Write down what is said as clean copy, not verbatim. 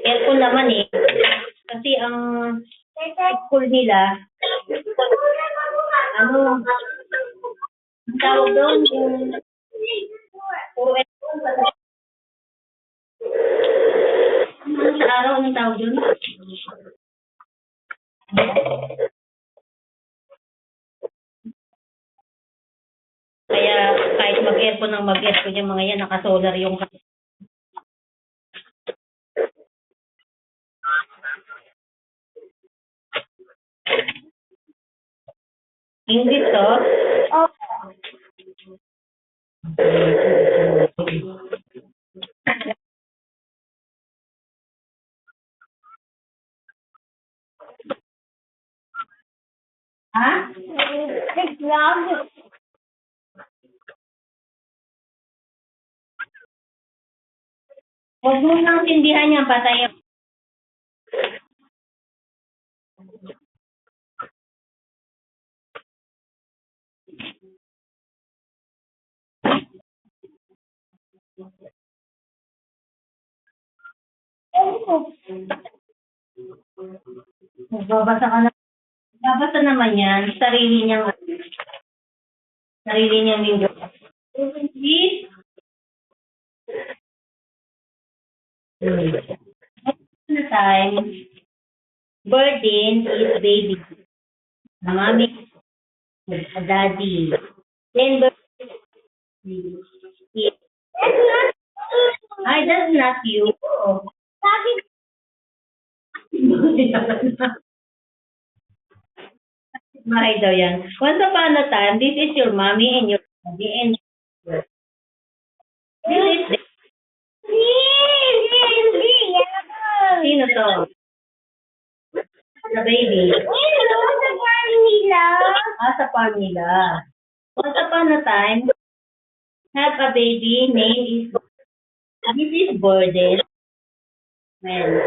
Aircon naman eh. Kasi ang school nila, ang tawag doon, puro aircon. Sa araw, anong tawag doon? Kaya kahit mag-aircon ng mag-aircon yung mga yan, naka-solar yung English to? Oh. Ha? Huwag mo nang tindihan yan, patay. Babasa ka na. Babasa naman yan. Sarili niyang window. Please. The time, burden is baby. Mami, daddy. Then burden is I that's not you. Bahay daw yan. Once upon a time, this is your mommy and your daddy and this is sino to? The baby. Sa farm nila. Once upon a time, have a baby name is this is burden. Well,